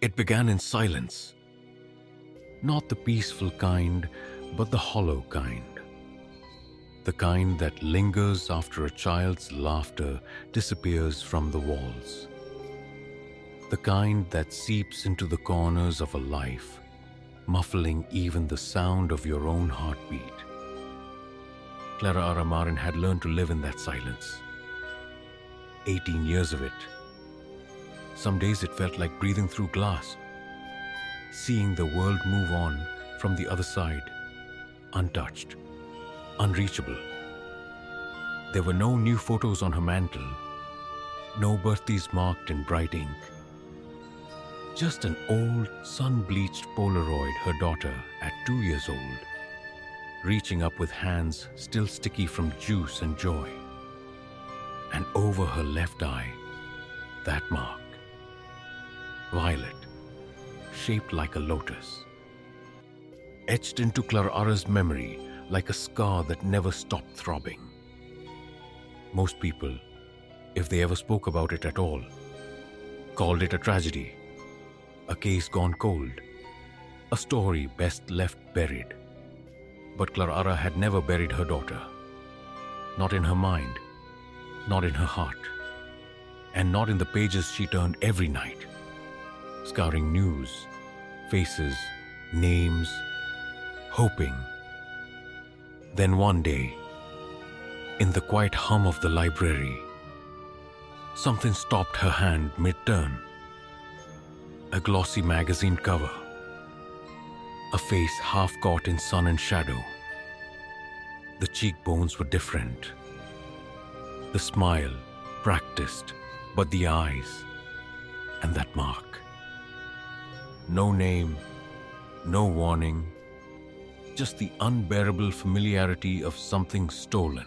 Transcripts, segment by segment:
It began in silence. Not the peaceful kind, but the hollow kind. The kind that lingers after a child's laughter disappears from the walls. The kind that seeps into the corners of a life, muffling even the sound of your own heartbeat. Clara Marin had learned to live in that silence. 18 years of it. Some days it felt like breathing through glass, seeing the world move on from the other side, untouched, unreachable. There were no new photos on her mantle, no birthdays marked in bright ink. Just an old, sun-bleached Polaroid her daughter at 2 years old, reaching up with hands still sticky from juice and joy. And over her left eye, that mark. Violet, shaped like a lotus. Etched into Clara's memory like a scar that never stopped throbbing. Most people, if they ever spoke about it at all, called it a tragedy, a case gone cold, a story best left buried. But Clara had never buried her daughter. Not in her mind, not in her heart, and not in the pages she turned every night, scouring news, faces, names, hoping. Then one day, in the quiet hum of the library, something stopped her hand mid-turn. A glossy magazine cover, a face half caught in sun and shadow. The cheekbones were different. The smile, practiced, but the eyes, and that mark. No name, no warning, just the unbearable familiarity of something stolen,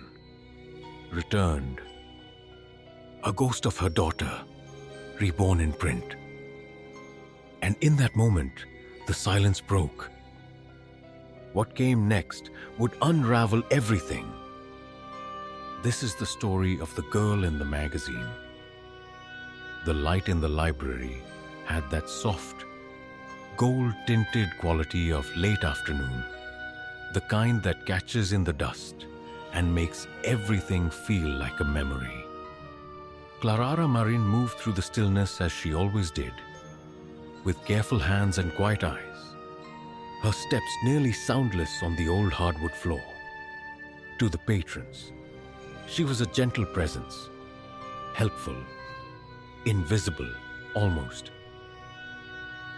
returned. A ghost of her daughter, reborn in print. And in that moment, the silence broke. What came next would unravel everything. This is the story of the girl in the magazine. The light in the library had that soft, gold-tinted quality of late afternoon, the kind that catches in the dust and makes everything feel like a memory. Clara Marin moved through the stillness as she always did, with careful hands and quiet eyes, her steps nearly soundless on the old hardwood floor. To the patrons, she was a gentle presence, helpful, invisible almost.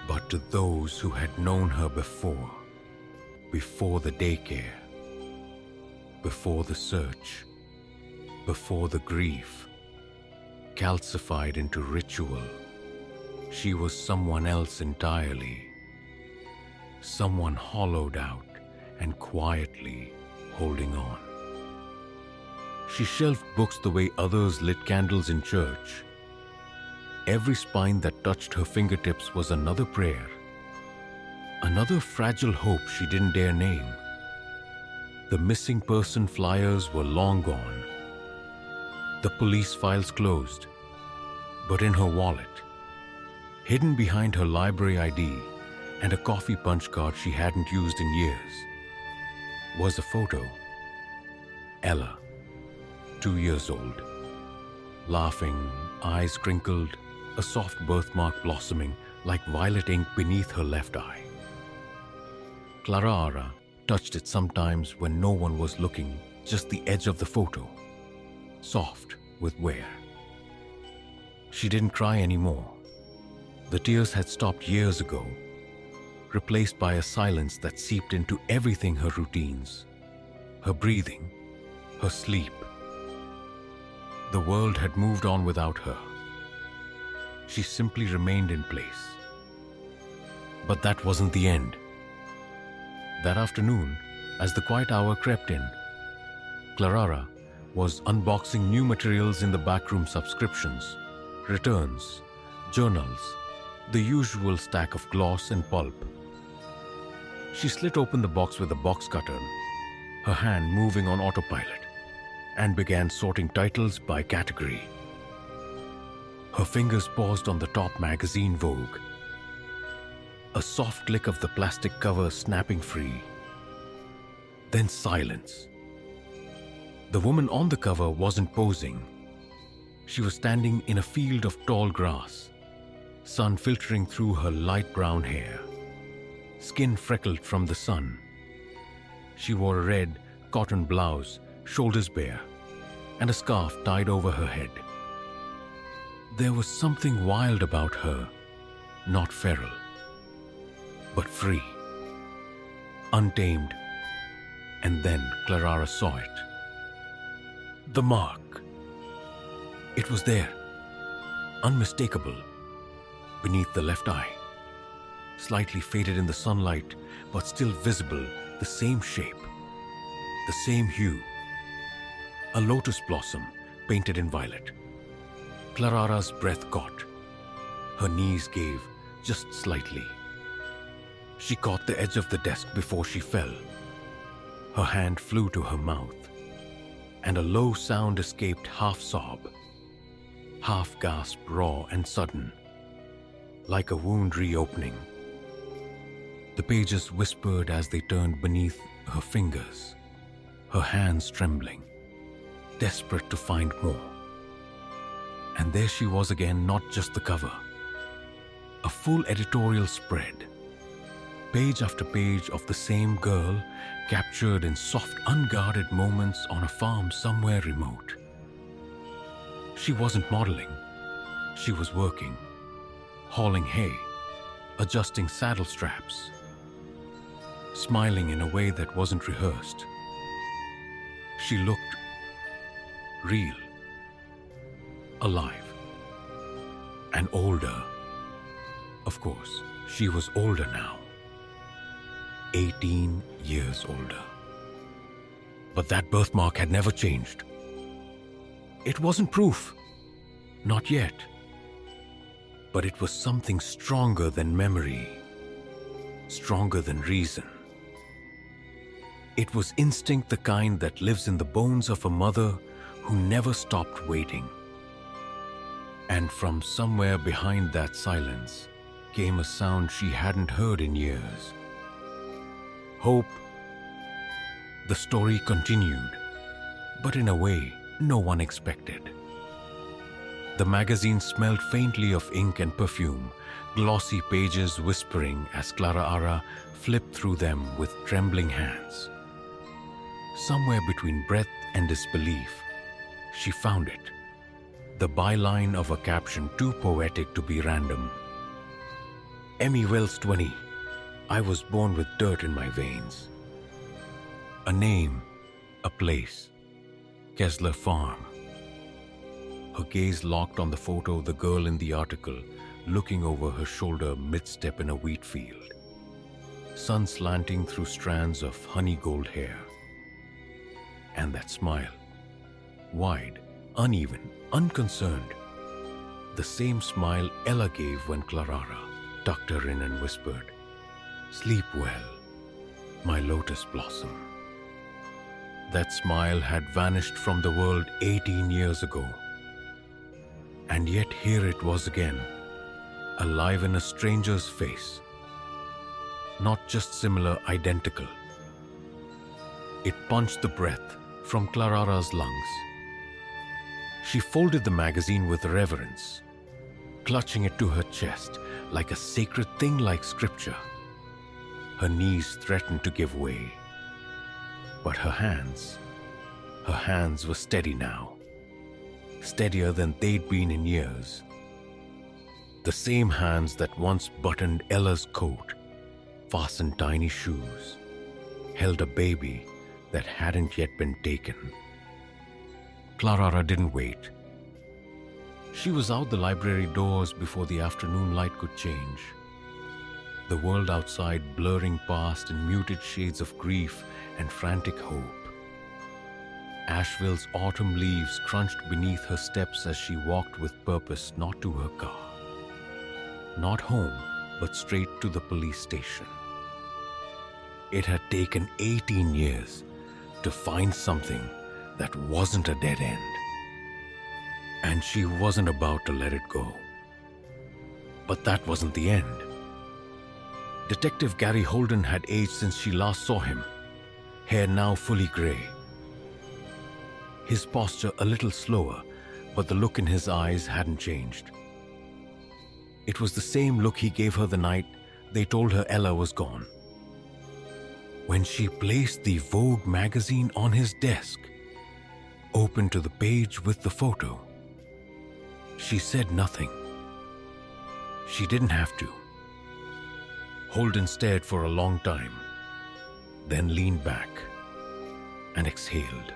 But to those who had known her before the daycare, before the search, before the grief, calcified into ritual, she was someone else entirely. Someone hollowed out and quietly holding on. She shelved books the way others lit candles in church. Every spine that touched her fingertips was another prayer, another fragile hope she didn't dare name. The missing person flyers were long gone. The police files closed, but in her wallet, hidden behind her library ID and a coffee punch card she hadn't used in years, was a photo. Ella, 2 years old, laughing, eyes crinkled, a soft birthmark blossoming like violet ink beneath her left eye. Clara touched it sometimes when no one was looking, just the edge of the photo, soft with wear. She didn't cry anymore. The tears had stopped years ago, replaced by a silence that seeped into everything: her routines, her breathing, her sleep. The world had moved on without her. She simply remained in place. But that wasn't the end. That afternoon, as the quiet hour crept in, Clara was unboxing new materials in the backroom: subscriptions, returns, journals, the usual stack of gloss and pulp. She slit open the box with a box cutter, her hand moving on autopilot, and began sorting titles by category. Her fingers paused on the top magazine, Vogue, A soft click of the plastic cover snapping free. Then silence. The woman on the cover wasn't posing. She was standing in a field of tall grass, sun filtering through her light brown hair, skin freckled from the sun. She wore a red cotton blouse, shoulders bare, and a scarf tied over her head. There was something wild about her, not feral, but free, untamed. And then Clara saw it. The mark. It was there, unmistakable, beneath the left eye, slightly faded in the sunlight, but still visible, the same shape, the same hue. A lotus blossom painted in violet. Clara's breath caught. Her knees gave just slightly. She caught the edge of the desk before she fell. Her hand flew to her mouth, and a low sound escaped, half sob, half gasp, raw and sudden, like a wound reopening. The pages whispered as they turned beneath her fingers, her hands trembling, desperate to find more. And there she was again, not just the cover. A full editorial spread, page after page of the same girl, captured in soft, unguarded moments on a farm somewhere remote. She wasn't modeling. She was working, hauling hay, adjusting saddle straps, smiling in a way that wasn't rehearsed. She looked real, alive, and older. Of course, she was older now. 18 years older. But that birthmark had never changed. It wasn't proof. Not yet. But it was something stronger than memory. Stronger than reason. It was instinct, the kind that lives in the bones of a mother who never stopped waiting. And from somewhere behind that silence came a sound she hadn't heard in years. Hope. The story continued, but in a way no one expected. The magazine smelled faintly of ink and perfume, glossy pages whispering as Clara flipped through them with trembling hands. Somewhere between breath and disbelief, she found it. The byline of a caption too poetic to be random. Emmy Wells 20. I was born with dirt in my veins. A name, a place. Kessler Farm. Her gaze locked on the photo, the girl in the article, looking over her shoulder mid-step in a wheat field. Sun slanting through strands of honey gold hair. And that smile. Wide, uneven, unconcerned. The same smile Ella gave when Clara tucked her in and whispered, "Sleep well, my lotus blossom." That smile had vanished from the world 18 years ago. And yet here it was again, alive in a stranger's face. Not just similar, identical. It punched the breath from Clara's lungs. She folded the magazine with reverence, clutching it to her chest like a sacred thing, like scripture. Her knees threatened to give way. But her hands were steady now. Steadier than they'd been in years. The same hands that once buttoned Ella's coat, fastened tiny shoes, held a baby that hadn't yet been taken. Clara didn't wait. She was out the library doors before the afternoon light could change. The world outside blurring past in muted shades of grief and frantic hope. Asheville's autumn leaves crunched beneath her steps as she walked with purpose, not to her car. Not home, but straight to the police station. It had taken 18 years to find something that wasn't a dead end. And she wasn't about to let it go. But that wasn't the end. Detective Gary Holden had aged since she last saw him, hair now fully gray. His posture a little slower, but the look in his eyes hadn't changed. It was the same look he gave her the night they told her Ella was gone. When she placed the Vogue magazine on his desk, open to the page with the photo, she said nothing. She didn't have to. Holden stared for a long time, then leaned back and exhaled.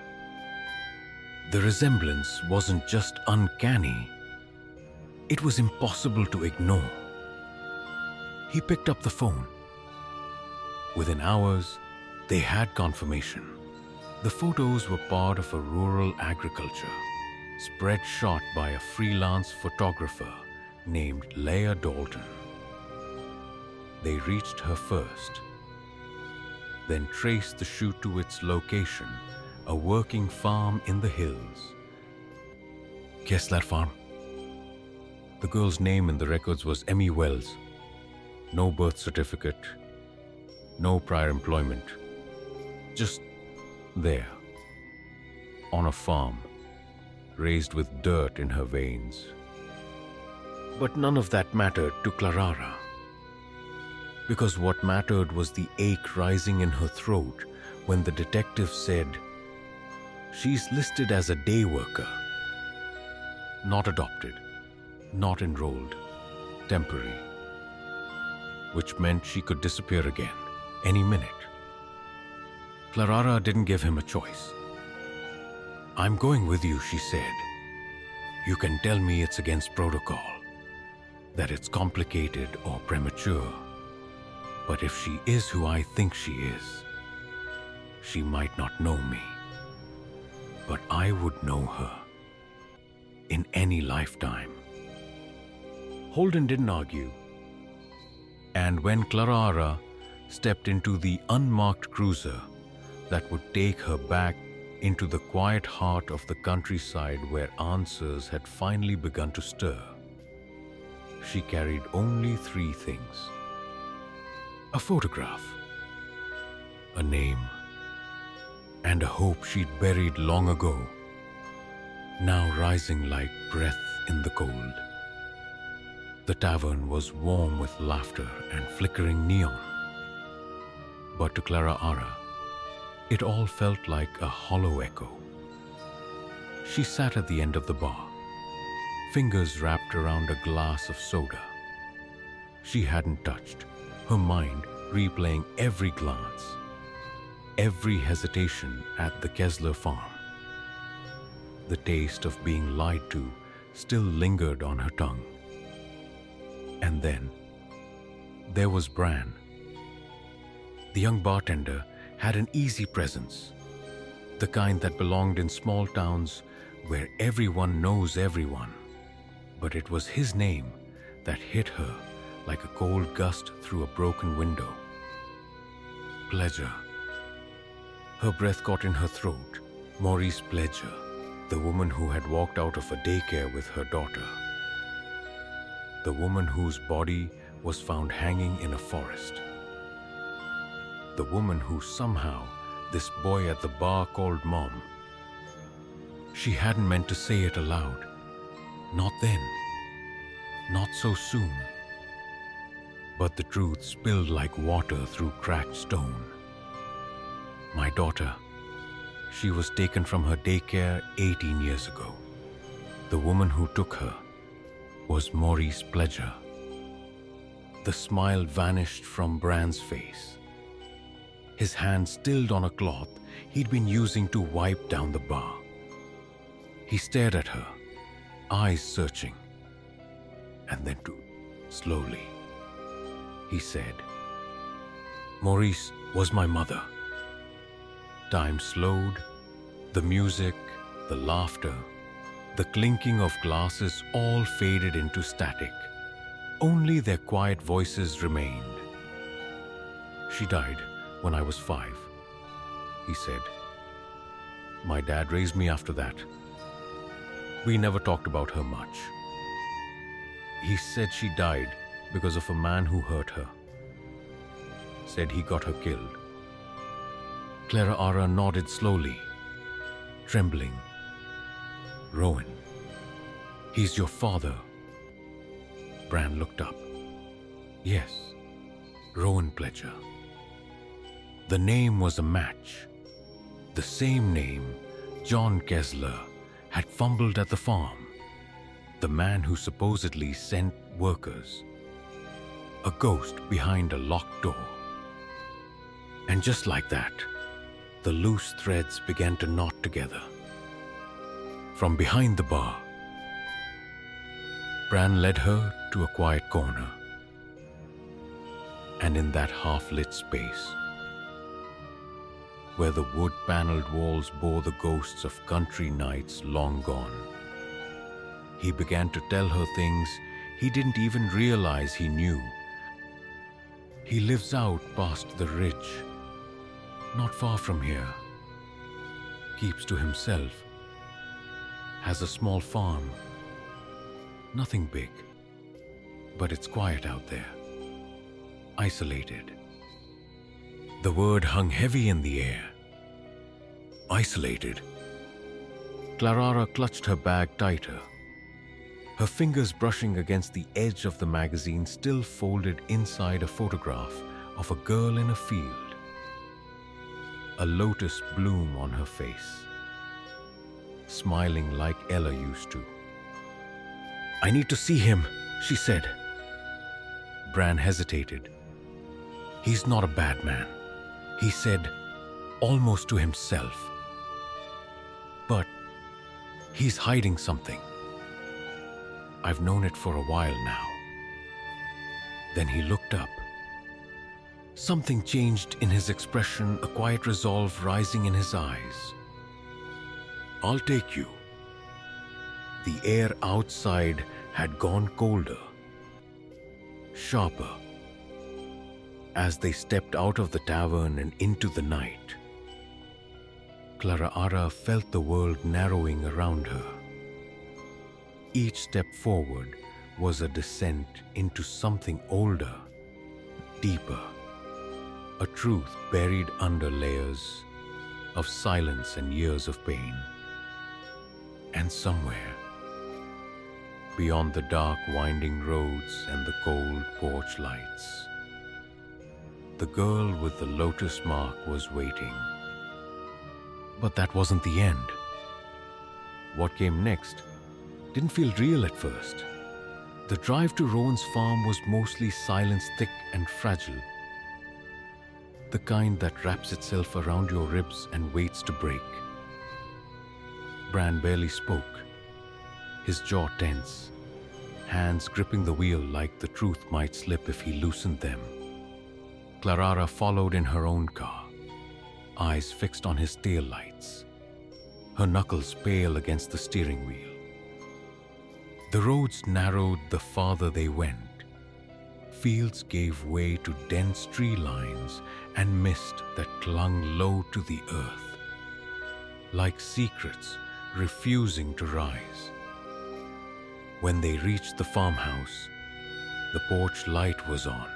The resemblance wasn't just uncanny, it was impossible to ignore. He picked up the phone. Within hours, they had confirmation. The photos were part of a rural agriculture spread shot by a freelance photographer named Leah Dalton. They reached her first, then traced the shoot to its location, a working farm in the hills. Guess that farm? The girl's name in the records was Emmy Wells. No birth certificate, no prior employment. Just there, on a farm, raised with dirt in her veins. But none of that mattered to Clara, because what mattered was the ache rising in her throat when the detective said, "She's listed as a day worker, not adopted, not enrolled, temporary," which meant she could disappear again, any minute. Clara didn't give him a choice. "I'm going with you," she said. "You can tell me it's against protocol, that it's complicated or premature. But if she is who I think she is, she might not know me. But I would know her. In any lifetime." Holden didn't argue. And when Clara stepped into the unmarked cruiser that would take her back into the quiet heart of the countryside where answers had finally begun to stir, she carried only 3 things: a photograph, a name, and a hope she'd buried long ago, now rising like breath in the cold. The tavern was warm with laughter and flickering neon. But to Clara, it all felt like a hollow echo. She sat at the end of the bar, fingers wrapped around a glass of soda. She hadn't touched, her mind replaying every glance, every hesitation at the Kessler farm. The taste of being lied to still lingered on her tongue. And then, there was Bran. The young bartender had an easy presence, the kind that belonged in small towns where everyone knows everyone. But it was his name that hit her like a cold gust through a broken window. Pledger. Her breath caught in her throat. Maurice Pledger, the woman who had walked out of a daycare with her daughter. The woman whose body was found hanging in a forest. The woman who somehow this boy at the bar called Mom. She hadn't meant to say it aloud. Not then. Not so soon. But the truth spilled like water through cracked stone. My daughter. She was taken from her daycare 18 years ago. The woman who took her was Maurice Pledger. The smile vanished from Bran's face. His hand stilled on a cloth he'd been using to wipe down the bar. He stared at her, eyes searching, and then slowly, he said, "Maurice was my mother." Time slowed, the music, the laughter, the clinking of glasses all faded into static. Only their quiet voices remained. "She died when I was 5, he said. "My dad raised me after that. We never talked about her much. He said she died because of a man who hurt her. said he got her killed. Clara nodded slowly, trembling. Rowan, he's your father. Bran looked up. Yes, Rowan Pledger. The name was a match. The same name John Kessler had fumbled at the farm. The man who supposedly sent workers. A ghost behind a locked door. And just like that, the loose threads began to knot together. From behind the bar, Bran led her to a quiet corner. And in that half-lit space, where the wood-paneled walls bore the ghosts of country nights long gone, he began to tell her things he didn't even realize he knew. He lives out past the ridge, not far from here. Keeps to himself. Has a small farm. Nothing big, but it's quiet out there. Isolated. The word hung heavy in the air. Isolated. Clara clutched her bag tighter, her fingers brushing against the edge of the magazine still folded inside a photograph of a girl in a field. A lotus bloom on her face, smiling like Ella used to. "I need to see him," she said. Bran hesitated. "He's not a bad man," he said, almost to himself. "But he's hiding something. I've known it for a while now." Then he looked up. Something changed in his expression, a quiet resolve rising in his eyes. "I'll take you." The air outside had gone colder, sharper, as they stepped out of the tavern and into the night. Clara felt the world narrowing around her. Each step forward was a descent into something older, deeper, a truth buried under layers of silence and years of pain. And somewhere, beyond the dark winding roads and the cold porch lights, the girl with the lotus mark was waiting. But that wasn't the end. What came next didn't feel real at first. The drive to Rowan's farm was mostly silence, thick and fragile. The kind that wraps itself around your ribs and waits to break. Bran barely spoke, his jaw tense, hands gripping the wheel like the truth might slip if he loosened them. Clara followed in her own car, eyes fixed on his taillights, her knuckles pale against the steering wheel. The roads narrowed the farther they went. Fields gave way to dense tree lines and mist that clung low to the earth, like secrets refusing to rise. When they reached the farmhouse, the porch light was on,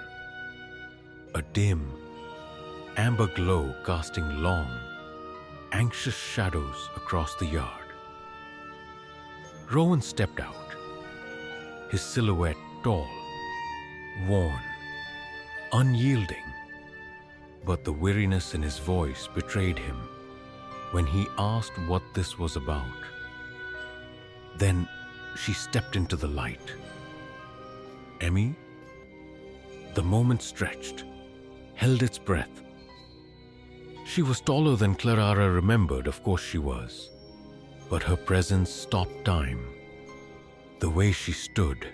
a dim, amber glow casting long, anxious shadows across the yard. Rowan stepped out, his silhouette tall, worn, unyielding, but the weariness in his voice betrayed him when he asked what this was about. Then she stepped into the light. Emmy? The moment stretched, held its breath. She was taller than Clara remembered, of course she was, but her presence stopped time. The way she stood,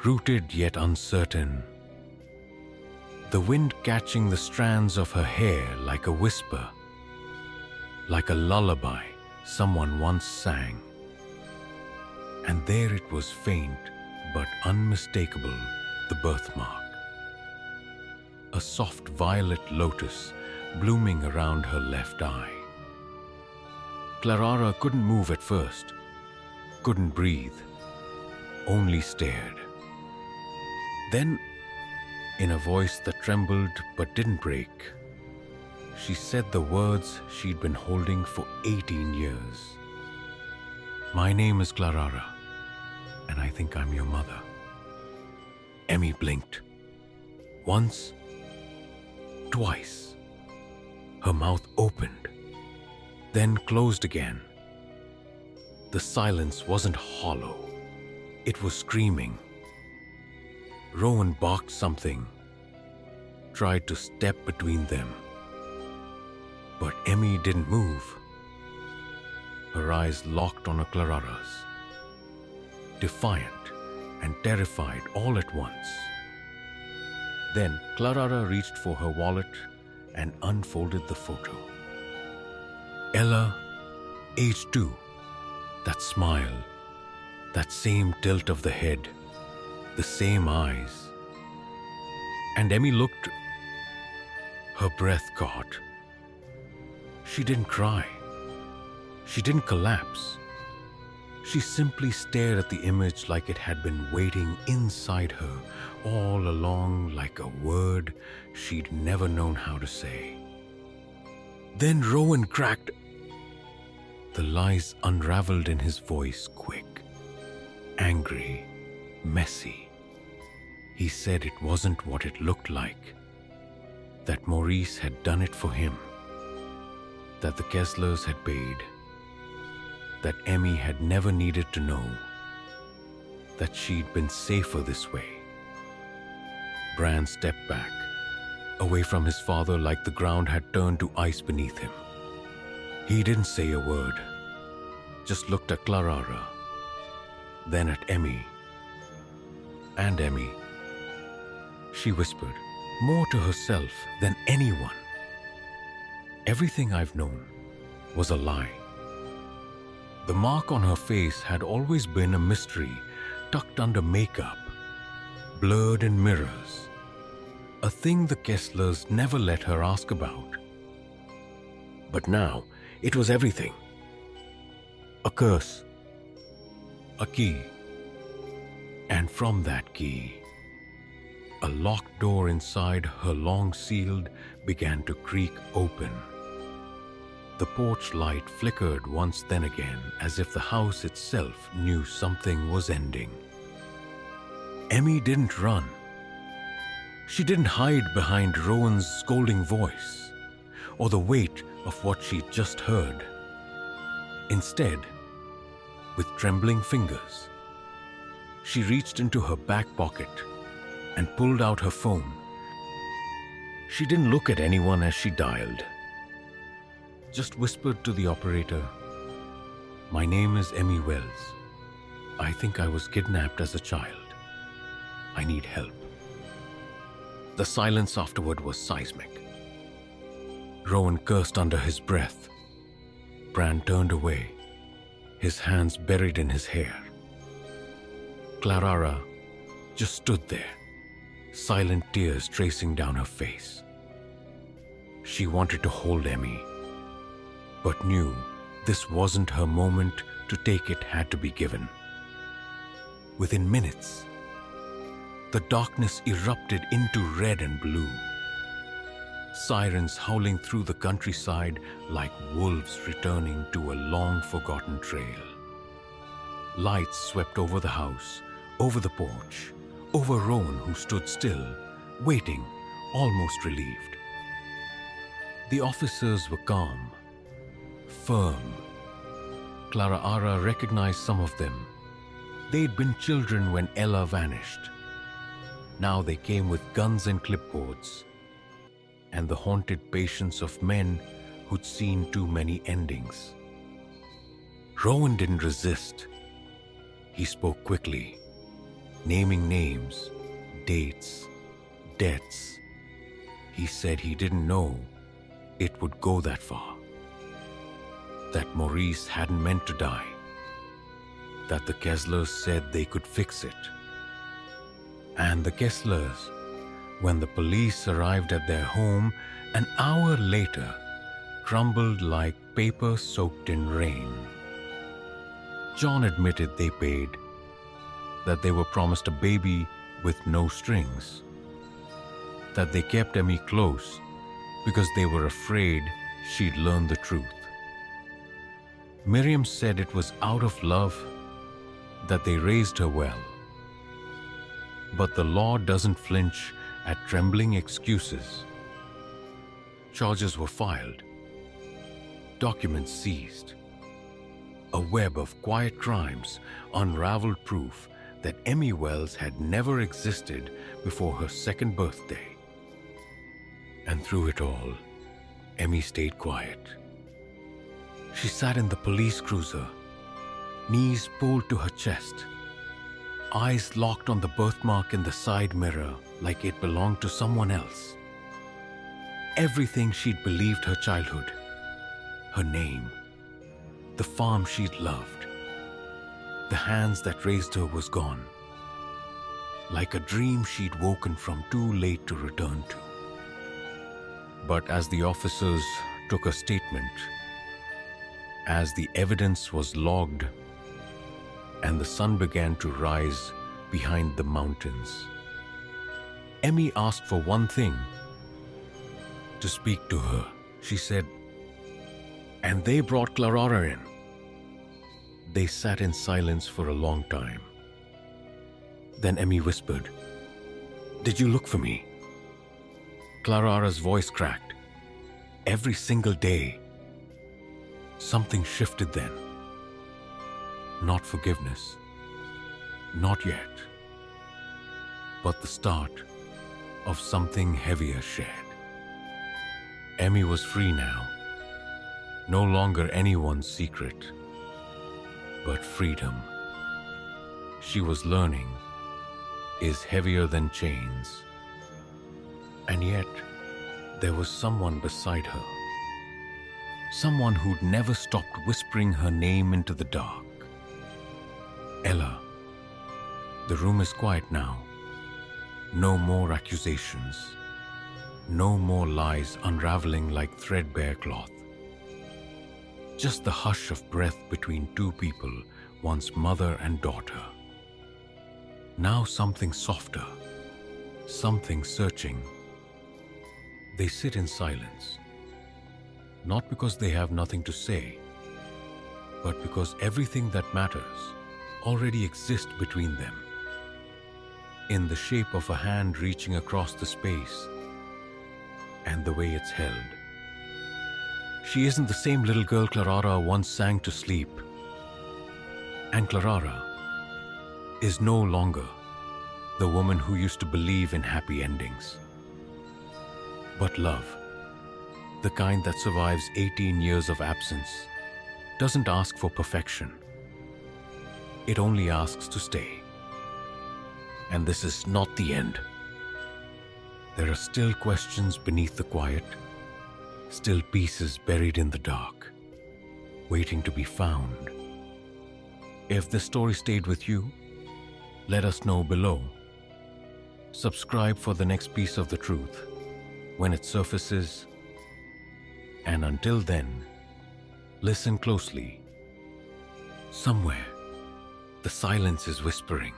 rooted yet uncertain, the wind catching the strands of her hair like a whisper, like a lullaby someone once sang. And there it was, faint but unmistakable, the birthmark. A soft violet lotus blooming around her left eye. Clara couldn't move at first, couldn't breathe, only stared. Then In a voice that trembled but didn't break, she said the words she'd been holding for 18 years. "My name is Clara, and I think I'm your mother." Emmy blinked. Once, twice. Her mouth opened, then closed again. The silence wasn't hollow. It was screaming. Rowan barked something, tried to step between them. But Emmy didn't move. Her eyes locked on Clara's, defiant and terrified all at once. Then Clara reached for her wallet and unfolded the photo. Ella, age 2, that smile, that same tilt of the head, the same eyes. And Emmy looked. Her breath caught. She didn't cry. She didn't collapse. She simply stared at the image like it had been waiting inside her all along, like a word she'd never known how to say. Then Rowan cracked. The lies unraveled in his voice, quick, angry, messy. He said it wasn't what it looked like, that Maurice had done it for him, that the Kesslers had paid, that Emmy had never needed to know, that she'd been safer this way. Bran stepped back, away from his father like the ground had turned to ice beneath him. He didn't say a word, just looked at Clara, then at Emmy. And Emmy, she whispered, more to herself than anyone. Everything I've known was a lie. The mark on her face had always been a mystery, tucked under makeup, blurred in mirrors, a thing the Kesslers never let her ask about. But now, it was everything. A curse, a key, and from that key, a locked door inside her long sealed began to creak open. The porch light flickered once then again, as if the house itself knew something was ending. Emmy didn't run. She didn't hide behind Rowan's scolding voice or the weight of what she'd just heard. Instead, with trembling fingers, she reached into her back pocket and pulled out her phone. She didn't look at anyone as she dialed, just whispered to the operator, "My name is Emmy Wells. I think I was kidnapped as a child. I need help." The silence afterward was seismic. Rowan cursed under his breath. Bran turned away, his hands buried in his hair. Clara just stood there, silent tears tracing down her face. She wanted to hold Emmy, but knew this wasn't her moment to take it had to be given. Within minutes, the darkness erupted into red and blue. Sirens howling through the countryside like wolves returning to a long-forgotten trail. Lights swept over the house, over the porch, over Rowan, who stood still, waiting, almost relieved. The officers were calm, firm. Clara recognized some of them. They'd been children when Ella vanished. Now they came with guns and clipboards, and the haunted patience of men who'd seen too many endings. Rowan didn't resist. He spoke quickly, naming names, dates, deaths. He said he didn't know it would go that far. That Maurice hadn't meant to die. That the Kesslers said they could fix it. And the Kesslers, when the police arrived at their home an hour later, crumbled like paper soaked in rain. John admitted they paid, that they were promised a baby with no strings. that they kept Emmy close because they were afraid she'd learn the truth. Miriam said it was out of love that they raised her well. But the law doesn't flinch at trembling excuses. Charges were filed, documents seized. A web of quiet crimes unraveled proof that Emmy Wells had never existed before her second birthday. And through it all, Emmy stayed quiet. She sat in the police cruiser, knees pulled to her chest, eyes locked on the birthmark in the side mirror like it belonged to someone else. Everything she'd believed her childhood, her name, the farm she'd loved, the hands that raised her was gone, like a dream she'd woken from too late to return to. But as the officers took a statement, as the evidence was logged, and the sun began to rise behind the mountains, Emmy asked for one thing: to speak to her. She said, "And they brought Clara in." They sat in silence for a long time. Then Emmy whispered, "Did you look for me?" Clara's voice cracked. Every single day. Something shifted then. Not forgiveness. Not yet. But the start of something heavier shared. Emmy was free now. No longer anyone's secret, but freedom. She was learning is heavier than chains. And yet, there was someone beside her. Someone who'd never stopped whispering her name into the dark. Ella. The room is quiet now. No more accusations. No more lies unraveling like threadbare cloth. Just the hush of breath between two people, once mother and daughter. Now something softer, something searching. They sit in silence, not because they have nothing to say, but because everything that matters already exists between them, in the shape of a hand reaching across the space and the way it's held. She isn't the same little girl Clara once sang to sleep, and Clara is no longer the woman who used to believe in happy endings. But love, the kind that survives 18 years of absence, doesn't ask for perfection. It only asks to stay. And this is not the end. There are still questions beneath the quiet, still pieces buried in the dark, waiting to be found. If this story stayed with you, let us know below. Subscribe for the next piece of the truth when it surfaces. And until then, listen closely. Somewhere, the silence is whispering.